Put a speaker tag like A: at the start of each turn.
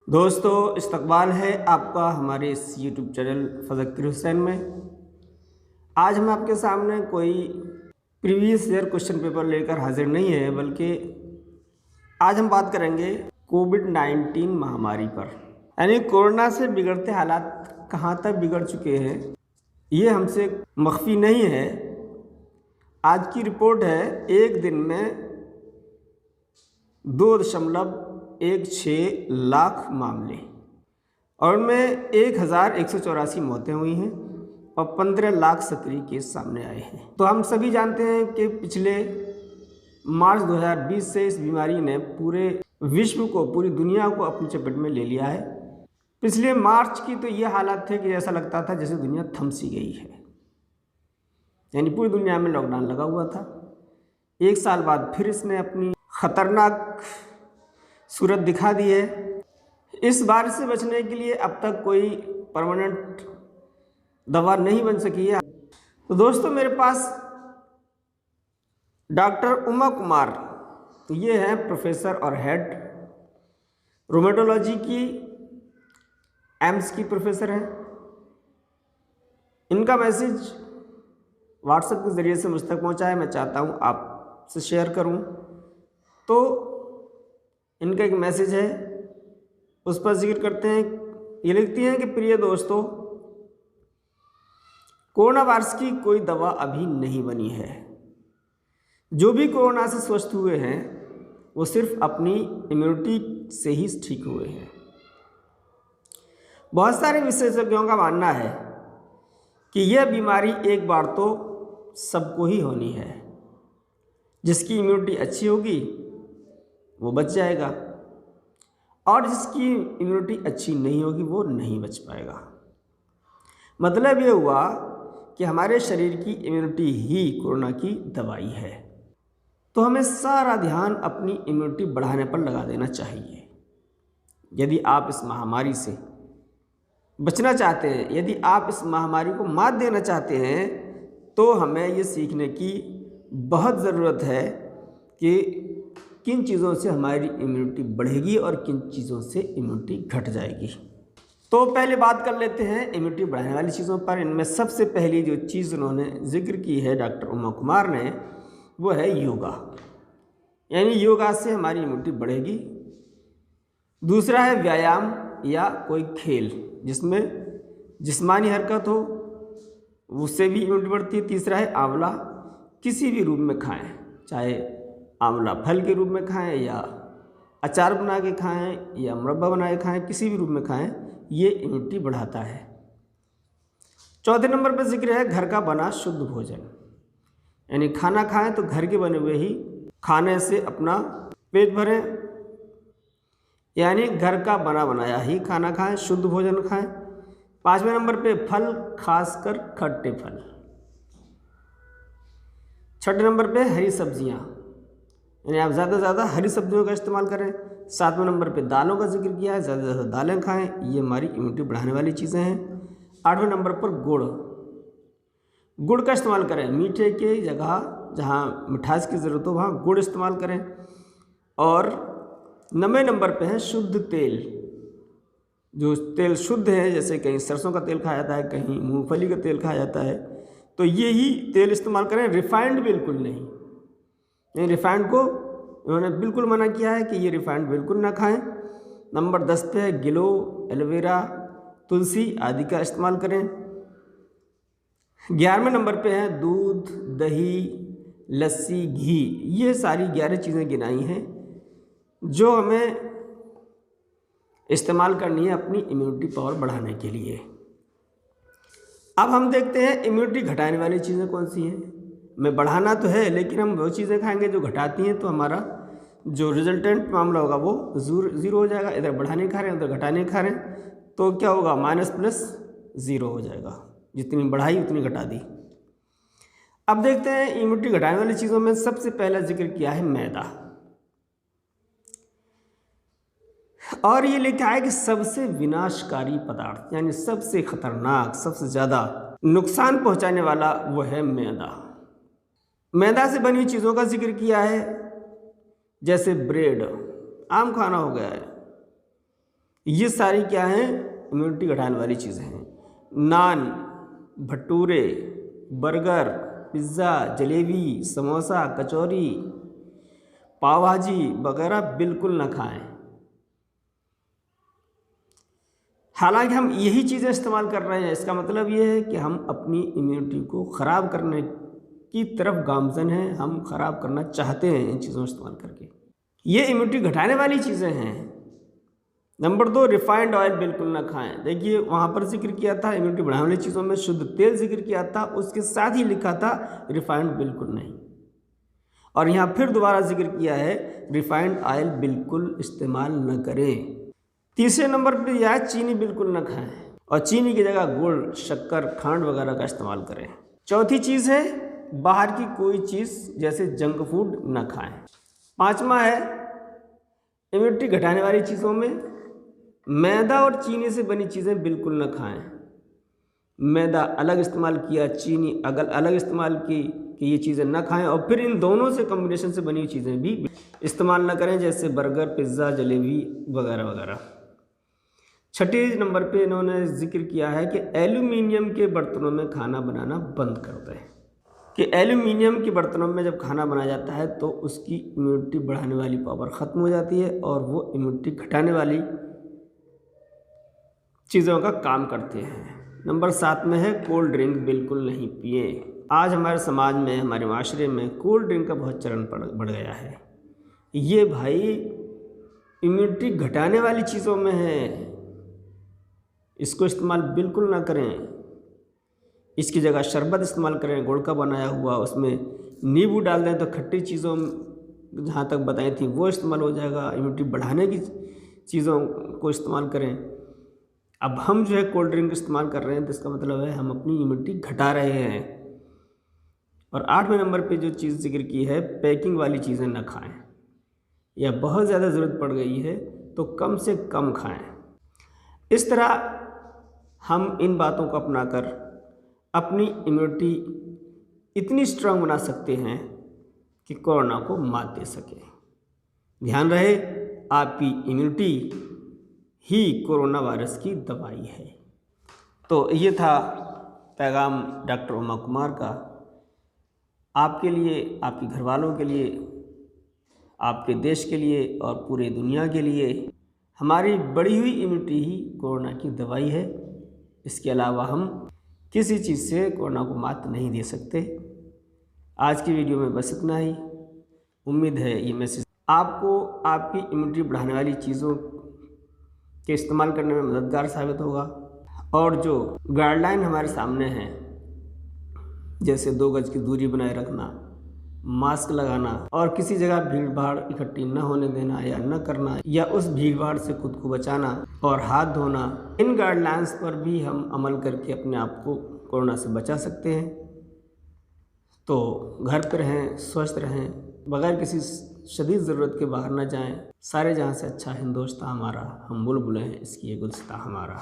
A: दोस्तों, इस्तकबाल है आपका हमारे इस यूट्यूब चैनल फ़ज़किर हुसैन में। आज हम आपके सामने कोई प्रीवियस ईयर क्वेश्चन पेपर लेकर हाजिर नहीं है, बल्कि आज हम बात करेंगे कोविड-19 महामारी पर। यानी कोरोना से बिगड़ते हालात कहाँ तक बिगड़ चुके हैं, ये हमसे मख्फी नहीं है। आज की रिपोर्ट है, एक दिन में 2.16 लाख मामले और उनमें 1184 मौतें हुई हैं और 15 लाख सक्रिय केस सामने आए हैं। तो हम सभी जानते हैं कि पिछले मार्च 2020 से इस बीमारी ने पूरे विश्व को, पूरी दुनिया को अपनी चपेट में ले लिया है। पिछले मार्च की तो ये हालात थे कि ऐसा लगता था जैसे दुनिया थम सी गई है, यानी पूरी दुनिया में लॉकडाउन लगा हुआ था। एक साल बाद फिर इसने अपनी ख़तरनाक सूरत दिखा दी है। इस बार से बचने के लिए अब तक कोई परमानेंट दवा नहीं बन सकी है। तो दोस्तों, मेरे पास डॉक्टर उमा कुमार, ये हैं प्रोफेसर और हेड रोमेटोलॉजी की, एम्स की प्रोफेसर हैं। इनका मैसेज व्हाट्सएप के ज़रिए से मुझ तक पहुँचा है, मैं चाहता हूँ आपसे शेयर करूँ। तो इनका एक मैसेज है, उस पर जिक्र करते हैं। ये लिखती हैं कि प्रिय दोस्तों, कोरोना वायरस की कोई दवा अभी नहीं बनी है। जो भी कोरोना से स्वस्थ हुए हैं वो सिर्फ अपनी इम्यूनिटी से ही ठीक हुए हैं। बहुत सारे विशेषज्ञों का मानना है कि यह बीमारी एक बार तो सबको ही होनी है। जिसकी इम्यूनिटी अच्छी होगी वो बच जाएगा और जिसकी इम्यूनिटी अच्छी नहीं होगी वो नहीं बच पाएगा। मतलब ये हुआ कि हमारे शरीर की इम्यूनिटी ही कोरोना की दवाई है। तो हमें सारा ध्यान अपनी इम्यूनिटी बढ़ाने पर लगा देना चाहिए। यदि आप इस महामारी से बचना चाहते हैं, यदि आप इस महामारी को मात देना चाहते हैं, तो हमें ये सीखने की बहुत ज़रूरत है कि किन चीज़ों से हमारी इम्यूनिटी बढ़ेगी और किन चीज़ों से इम्यूनिटी घट जाएगी। तो पहले बात कर लेते हैं इम्यूनिटी बढ़ाने वाली चीज़ों पर। इनमें सबसे पहली जो चीज़ उन्होंने जिक्र की है डॉक्टर उमा कुमार ने, वो है योगा। यानी योगा से हमारी इम्यूनिटी बढ़ेगी। दूसरा है व्यायाम या कोई खेल जिसमें जिस्मानी हरकत हो, उससे भी इम्यूनिटी बढ़ती है। तीसरा है आंवला, किसी भी रूप में खाएं, चाहे आंवला फल के रूप में खाएं या अचार बना के खाएं या मुरब्बा बना के खाएं, किसी भी रूप में खाएं, ये इम्यूनिटी बढ़ाता है। चौथे नंबर पर जिक्र है घर का बना शुद्ध भोजन। यानी खाना खाएं तो घर के बने हुए ही खाने से अपना पेट भरें, यानी घर का बना बनाया ही खाना खाएं, शुद्ध भोजन खाएं। पाँचवें नंबर पे फल, खासकर खट्टे फल। छठे नंबर पे हरी सब्जियां, यानी आप ज़्यादा से ज़्यादा हरी सब्जियों का इस्तेमाल करें। सातवें नंबर पे दालों का जिक्र किया है, ज़्यादा से ज़्यादा दालें खाएं, ये हमारी इम्यूनिटी बढ़ाने वाली चीज़ें हैं। आठवें नंबर पर गुड़ का इस्तेमाल करें। मीठे की जगह जहाँ मिठास की ज़रूरत हो वहाँ गुड़ इस्तेमाल करें। और 9वें नंबर पे है शुद्ध तेल। जो तेल शुद्ध है, जैसे कहीं सरसों का तेल खाया जाता है, कहीं मूंगफली का तेल खाया जाता है, तो ये ही तेल इस्तेमाल करें, रिफाइंड बिल्कुल नहीं। यानी रिफाइंड को उन्होंने बिल्कुल मना किया है कि ये रिफाइंड बिल्कुल ना खाएं। नंबर 10 पे है गिलो, एलोवेरा, तुलसी आदि का इस्तेमाल करें। 11वें नंबर पे है दूध, दही, लस्सी, घी। ये सारी 11 चीज़ें गिनाई हैं जो हमें इस्तेमाल करनी है अपनी इम्यूनिटी पावर बढ़ाने के लिए। अब हम देखते हैं इम्यूनिटी घटाने वाली चीज़ें कौन सी हैं। में बढ़ाना तो है, लेकिन हम वो चीज़ें खाएंगे जो घटाती हैं, तो हमारा जो रिजल्टेंट मामला होगा वो ज़ीरो हो जाएगा। इधर बढ़ाने खा रहे हैं, उधर घटाने खा रहे हैं, तो क्या होगा, माइनस प्लस ज़ीरो हो जाएगा। जितनी बढ़ाई उतनी घटा दी। अब देखते हैं इम्यूनिटी घटाने वाली चीज़ों में सबसे पहला जिक्र किया है मैदा। और ये लिखा है कि सबसे विनाशकारी पदार्थ, यानी सबसे खतरनाक, सबसे ज़्यादा नुकसान पहुंचाने वाला वो है मैदा। मैदा से बनी हुई चीज़ों का जिक्र किया है, जैसे ब्रेड, आम खाना हो गया है, ये सारी क्या हैं, इम्यूनिटी घटाने वाली चीज़ें हैं। नान, भटूरे, बर्गर, पिज़्ज़ा, जलेबी, समोसा, कचौरी, पाव भाजी वगैरह बिल्कुल न खाएं। हालांकि हम यही चीज़ें इस्तेमाल कर रहे हैं, इसका मतलब ये है कि हम अपनी इम्यूनिटी को ख़राब करने की तरफ गामज़न हैं, हम ख़राब करना चाहते हैं इन चीज़ों को इस्तेमाल करके। ये इम्यूनिटी घटाने वाली चीज़ें हैं। नंबर 2, रिफाइंड ऑयल बिल्कुल ना खाएं। देखिए वहाँ पर जिक्र किया था इम्यूनिटी बढ़ाने वाली चीज़ों में शुद्ध तेल जिक्र किया था, उसके साथ ही लिखा था रिफाइंड बिल्कुल नहीं। और यहाँ फिर दोबारा जिक्र किया है रिफाइंड ऑयल बिल्कुल इस्तेमाल न करें। तीसरे नंबर पर यह है चीनी बिल्कुल न खाएं और चीनी की जगह गुड़, शक्कर, खांड वगैरह का इस्तेमाल करें। चौथी चीज़ है बाहर की कोई चीज़ जैसे जंक फूड न खाएं। पांचवा है इम्यूनिटी घटाने वाली चीज़ों में मैदा और चीनी से बनी चीज़ें बिल्कुल न खाएं। मैदा अलग इस्तेमाल किया, चीनी अलग इस्तेमाल की कि ये चीज़ें न खाएं, और फिर इन दोनों से कॉम्बिनेशन से बनी हुई चीज़ें भी इस्तेमाल न करें जैसे बर्गर, पिज़्ज़ा, जलेबी वगैरह वगैरह। छठे नंबर पे इन्होंने जिक्र किया है कि एल्यूमिनियम के बर्तनों में खाना बनाना बंद कर दें, कि एल्यूमिनियम के बर्तनों में जब खाना बनाया जाता है तो उसकी इम्यूनिटी बढ़ाने वाली पावर ख़त्म हो जाती है और वो इम्यूनिटी घटाने वाली चीज़ों का काम करते हैं। नंबर 7 में है कोल्ड ड्रिंक बिल्कुल नहीं पिए। आज हमारे समाज में, हमारे माशरे में कोल्ड ड्रिंक का बहुत चलन बढ़ गया है। ये भाई इम्यूनिटी घटाने वाली चीज़ों में है, इसको इस्तेमाल बिल्कुल ना करें। इसकी जगह शरबत इस्तेमाल करें, गुड़ का बनाया हुआ, उसमें नींबू डाल दें तो खट्टी चीज़ों जहाँ तक बताई थी वो इस्तेमाल हो जाएगा। इम्यूनिटी बढ़ाने की चीज़ों को इस्तेमाल करें। अब हम जो है कोल्ड ड्रिंक इस्तेमाल कर रहे हैं तो इसका मतलब है हम अपनी इम्यूनिटी घटा रहे हैं। और 8वें नंबर पे जो चीज़ जिक्र की है पैकिंग वाली चीज़ें ना खाएं, या बहुत ज़्यादा ज़रूरत पड़ गई है तो कम से कम खाएं। इस तरह हम इन बातों को अपनाकर अपनी इम्यूनिटी इतनी स्ट्रांग बना सकते हैं कि कोरोना को मात दे सकें। ध्यान रहे आपकी इम्यूनिटी ही कोरोना वायरस की दवाई है। तो ये था पैगाम डॉक्टर उमा कुमार का आपके लिए, आपके घर वालों के लिए, आपके देश के लिए और पूरे दुनिया के लिए। हमारी बढ़ी हुई इम्यूनिटी ही कोरोना की दवाई है। इसके अलावा हम किसी चीज़ से कोरोना को मात नहीं दे सकते। आज की वीडियो में बस इतना ही। उम्मीद है ये मैसेज आपको आपकी इम्यूनिटी बढ़ाने वाली चीज़ों के इस्तेमाल करने में मददगार साबित होगा। और जो गाइडलाइन हमारे सामने हैं जैसे 2 गज की दूरी बनाए रखना, मास्क लगाना और किसी जगह भीड़ भाड़ इकट्ठी न होने देना या न करना, या उस भीड़ भाड़ से खुद को बचाना और हाथ धोना, इन गाइडलाइंस पर भी हम अमल करके अपने आप को कोरोना से बचा सकते हैं। तो घर पर रहें, स्वस्थ रहें, बगैर किसी शदीद ज़रूरत के बाहर न जाएं। सारे जहाँ से अच्छा हिंदुस्तान हमारा, हम बुलबुलें हैं इसकी ये गुलसिता हमारा।